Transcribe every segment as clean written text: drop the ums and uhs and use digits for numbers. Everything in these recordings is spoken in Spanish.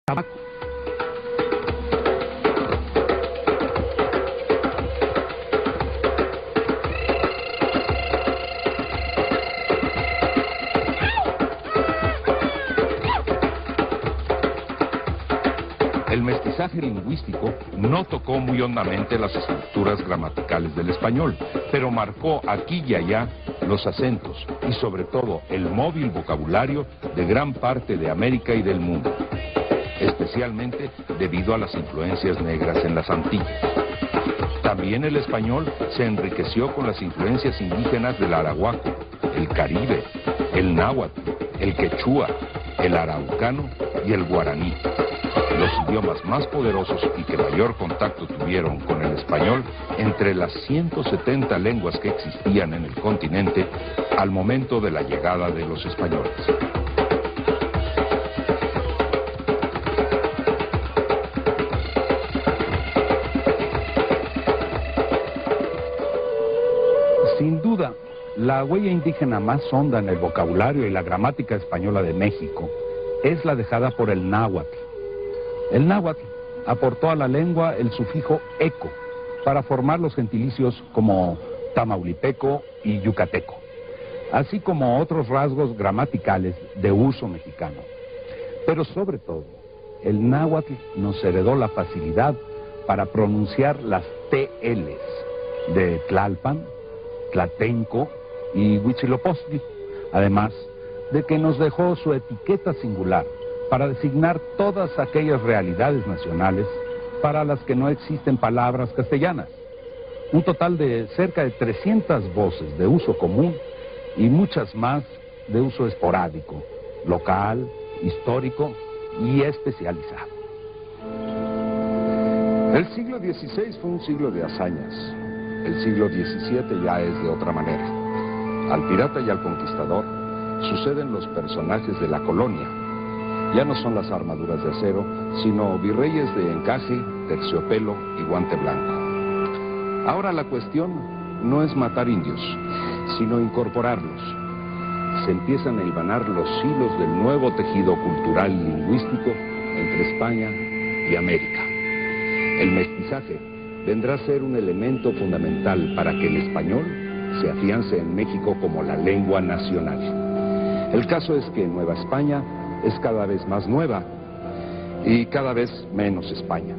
tabaco. El mestizaje lingüístico no tocó muy hondamente las estructuras gramaticales del español, pero marcó aquí y allá los acentos y sobre todo el móvil vocabulario de gran parte de América y del mundo, especialmente debido a las influencias negras en las Antillas. También el español se enriqueció con las influencias indígenas del arahuaco, el caribe, el náhuatl, el quechua, el araucano y el guaraní. Los idiomas más poderosos y que mayor contacto tuvieron con el español entre las 170 lenguas que existían en el continente al momento de la llegada de los españoles. Sin duda, la huella indígena más honda en el vocabulario y la gramática española de México es la dejada por el náhuatl. El náhuatl aportó a la lengua el sufijo eco para formar los gentilicios como tamaulipeco y yucateco, así como otros rasgos gramaticales de uso mexicano. Pero sobre todo, el náhuatl nos heredó la facilidad para pronunciar las TLs de Tlalpan, Tlatenco y Huitzilopochtli, además de que nos dejó su etiqueta singular para designar todas aquellas realidades nacionales para las que no existen palabras castellanas. Un total de cerca de 300 voces de uso común y muchas más de uso esporádico, local, histórico y especializado. El siglo XVI fue un siglo de hazañas. El siglo XVII ya es de otra manera. Al pirata y al conquistador suceden los personajes de la colonia. Ya no son las armaduras de acero, sino virreyes de encaje, terciopelo y guante blanco. Ahora la cuestión no es matar indios, sino incorporarlos. Se empiezan a hilvanar los hilos del nuevo tejido cultural y lingüístico entre España y América. El mestizaje vendrá a ser un elemento fundamental para que el español se afiance en México como la lengua nacional. El caso es que Nueva España es cada vez más nueva y cada vez menos España.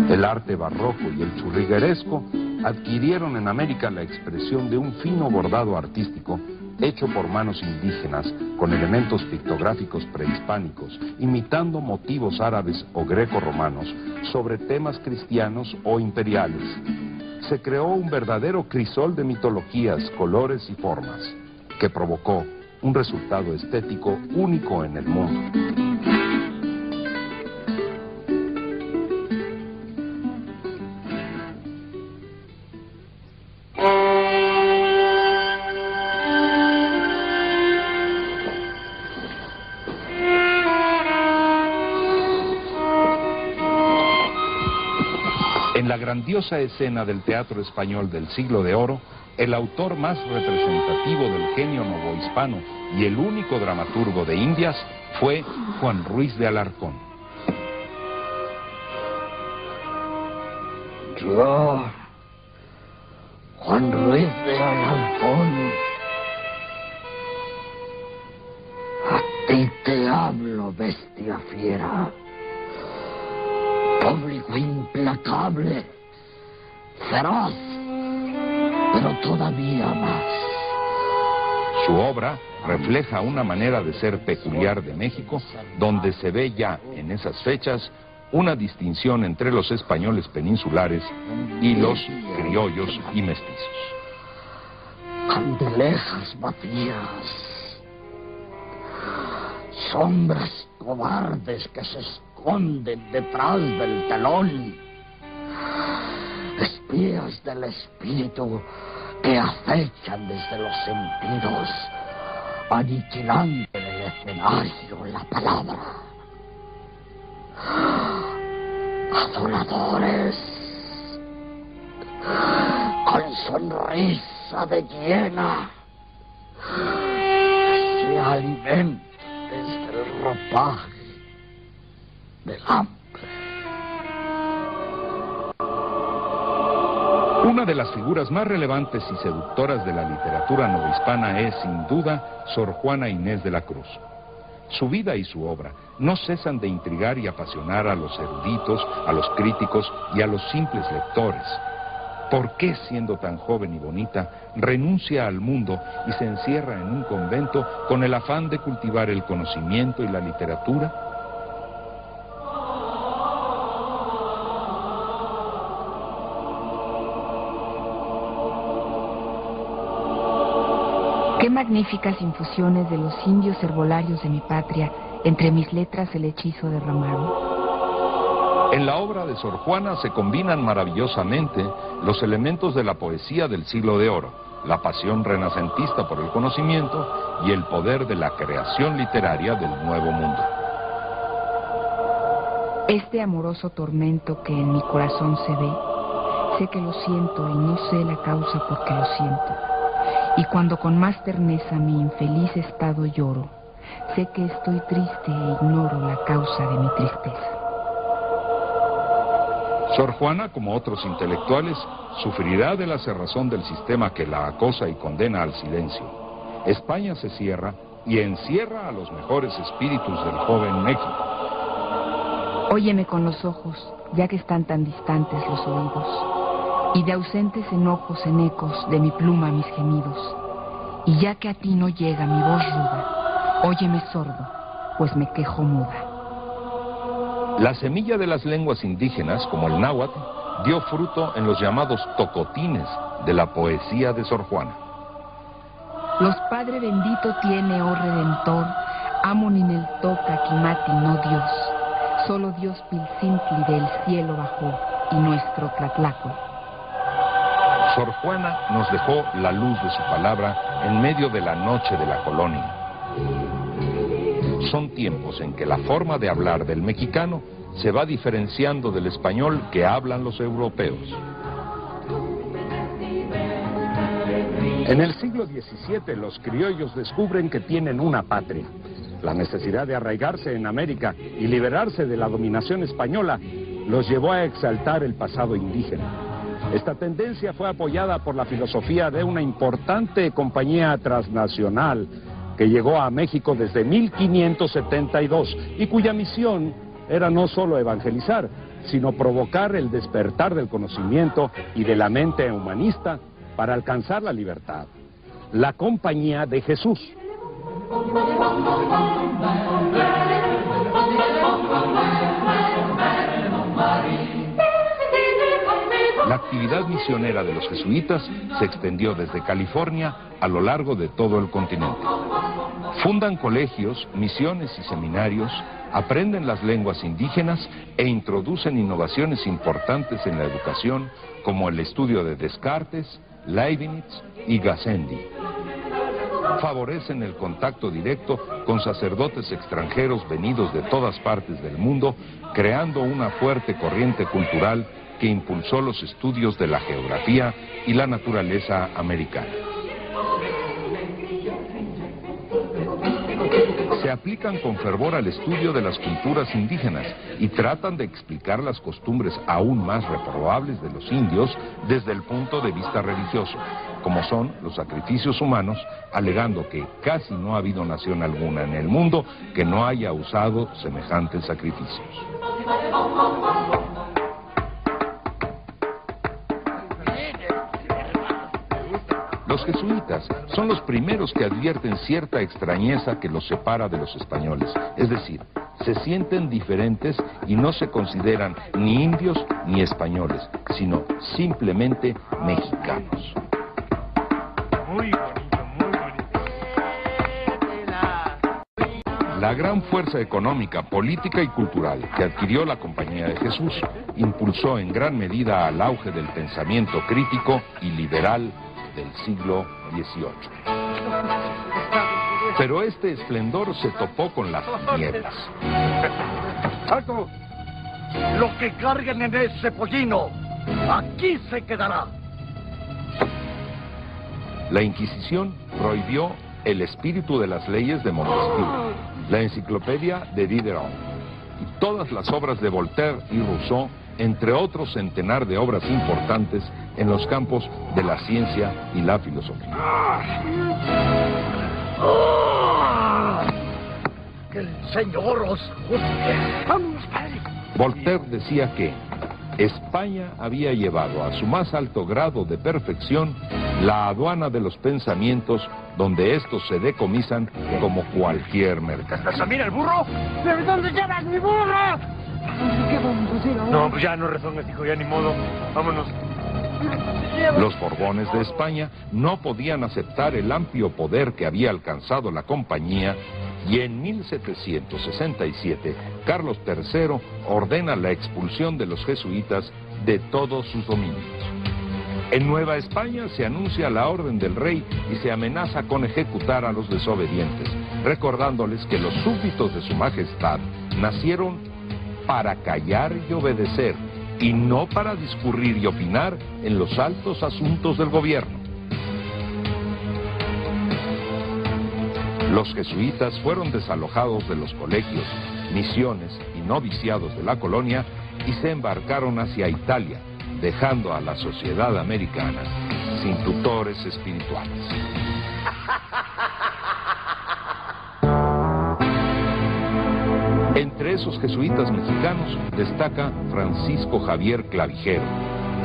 El arte barroco y el churrigueresco adquirieron en América la expresión de un fino bordado artístico hecho por manos indígenas con elementos pictográficos prehispánicos, imitando motivos árabes o greco-romanos sobre temas cristianos o imperiales. Se creó un verdadero crisol de mitologías, colores y formas, que provocó un resultado estético único en el mundo. En la grandiosa escena del teatro español del Siglo de Oro, el autor más representativo del genio novohispano y el único dramaturgo de Indias fue Juan Ruiz de Alarcón. Yo, Juan Ruiz de Alarcón, a ti te hablo, bestia fiera. Público implacable, feroz, pero todavía más. Su obra refleja una manera de ser peculiar de México, donde se ve ya en esas fechas una distinción entre los españoles peninsulares y los criollos y mestizos. Candilejas vacías, sombras cobardes que se esconden detrás del telón, espías del espíritu que acechan desde los sentidos, aniquilando en el escenario la palabra. Aduladores, con sonrisa de hiena, salvaje del hambre. Una de las figuras más relevantes y seductoras de la literatura novohispana es, sin duda, Sor Juana Inés de la Cruz. Su vida y su obra no cesan de intrigar y apasionar a los eruditos, a los críticos y a los simples lectores. ¿Por qué, siendo tan joven y bonita, renuncia al mundo y se encierra en un convento con el afán de cultivar el conocimiento y la literatura? Qué magníficas infusiones de los indios herbolarios de mi patria, entre mis letras el hechizo derramaron. En la obra de Sor Juana se combinan maravillosamente los elementos de la poesía del siglo de oro, la pasión renacentista por el conocimiento y el poder de la creación literaria del Nuevo Mundo. Este amoroso tormento que en mi corazón se ve, sé que lo siento y no sé la causa por qué lo siento. Y cuando con más terneza mi infeliz estado lloro, sé que estoy triste e ignoro la causa de mi tristeza. Sor Juana, como otros intelectuales, sufrirá de la cerrazón del sistema que la acosa y condena al silencio. España se cierra y encierra a los mejores espíritus del joven México. Óyeme con los ojos, ya que están tan distantes los oídos, y de ausentes enojos en ecos de mi pluma mis gemidos. Y ya que a ti no llega mi voz ruda, óyeme sordo, pues me quejo muda. La semilla de las lenguas indígenas, como el náhuatl, dio fruto en los llamados tocotines de la poesía de Sor Juana. Los Padre bendito tiene, oh Redentor, Amonin toca Quimati, no Dios. Solo Dios Pilcintli del cielo bajó, y nuestro Tlatlacol. Sor Juana nos dejó la luz de su palabra en medio de la noche de la colonia. Son tiempos en que la forma de hablar del mexicano se va diferenciando del español que hablan los europeos. En el siglo XVII los criollos descubren que tienen una patria. La necesidad de arraigarse en América y liberarse de la dominación española los llevó a exaltar el pasado indígena. Esta tendencia fue apoyada por la filosofía de una importante compañía transnacional que llegó a México desde 1572 y cuya misión era no solo evangelizar, sino provocar el despertar del conocimiento y de la mente humanista para alcanzar la libertad. La Compañía de Jesús. La actividad misionera de los jesuitas se extendió desde California a lo largo de todo el continente. Fundan colegios, misiones y seminarios, aprenden las lenguas indígenas e introducen innovaciones importantes en la educación, como el estudio de Descartes, Leibniz y Gassendi. Favorecen el contacto directo con sacerdotes extranjeros venidos de todas partes del mundo, creando una fuerte corriente cultural que impulsó los estudios de la geografía y la naturaleza americana. Se aplican con fervor al estudio de las culturas indígenas y tratan de explicar las costumbres aún más reprobables de los indios desde el punto de vista religioso, como son los sacrificios humanos, alegando que casi no ha habido nación alguna en el mundo que no haya usado semejantes sacrificios. Los jesuitas son los primeros que advierten cierta extrañeza que los separa de los españoles, es decir, se sienten diferentes y no se consideran ni indios ni españoles, sino simplemente mexicanos. Muy bonito, muy bonito. La gran fuerza económica, política y cultural que adquirió la Compañía de Jesús impulsó en gran medida al auge del pensamiento crítico y liberal del siglo XVIII. Pero este esplendor se topó con las tinieblas. ¡Alto! Lo que carguen en ese pollino, aquí se quedará. La Inquisición prohibió el espíritu de las leyes de Montesquieu la enciclopedia de Diderot y todas las obras de Voltaire y Rousseau, entre otros centenar de obras importantes en los campos de la ciencia y la filosofía. ¡Que el Señor os juzgue! ¡Vamos, padre! Voltaire decía que España había llevado a su más alto grado de perfección la aduana de los pensamientos, donde estos se decomisan como cualquier mercancía. ¡Mira el burro! ¿Pero dónde llevas mi burro? ¿Qué vamos a hacer ahora? No, pues ya no rezongas, hijo, ya ni modo. Vámonos. Los Borbones de España no podían aceptar el amplio poder que había alcanzado la compañía, y en 1767 Carlos III ordena la expulsión de los jesuitas de todos sus dominios. En Nueva España se anuncia la orden del rey y se amenaza con ejecutar a los desobedientes, recordándoles que los súbditos de su majestad nacieron para callar y obedecer, y no para discurrir y opinar en los altos asuntos del gobierno. Los jesuitas fueron desalojados de los colegios, misiones y noviciados de la colonia y se embarcaron hacia Italia, dejando a la sociedad americana sin tutores espirituales. Entre esos jesuitas mexicanos destaca Francisco Javier Clavijero,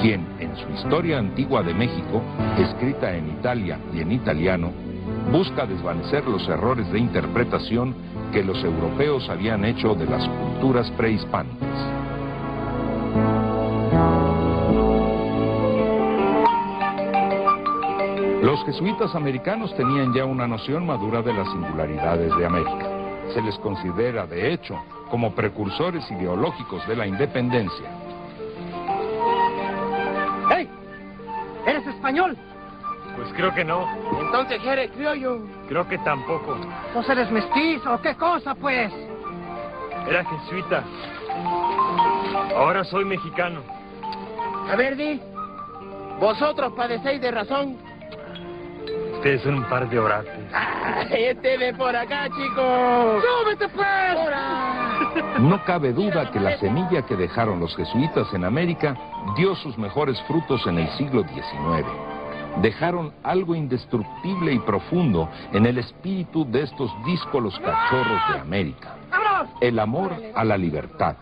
quien en su Historia Antigua de México, escrita en Italia y en italiano, busca desvanecer los errores de interpretación que los europeos habían hecho de las culturas prehispánicas. Los jesuitas americanos tenían ya una noción madura de las singularidades de América. Se les considera, de hecho, como precursores ideológicos de la independencia. ¡Hey! ¿Eres español? Pues creo que no. Entonces eres criollo. Creo que tampoco. ¿Vos eres mestizo? ¿Qué cosa, pues? Era jesuita. Ahora soy mexicano. A ver, di. ¿Vosotros padecéis de razón? Ustedes son un par de orates. Este de por acá, chico. ¡Súbete, pues! No cabe duda que la semilla que dejaron los jesuitas en América dio sus mejores frutos en el siglo XIX. Dejaron algo indestructible y profundo en el espíritu de estos díscolos cachorros de América: el amor a la libertad,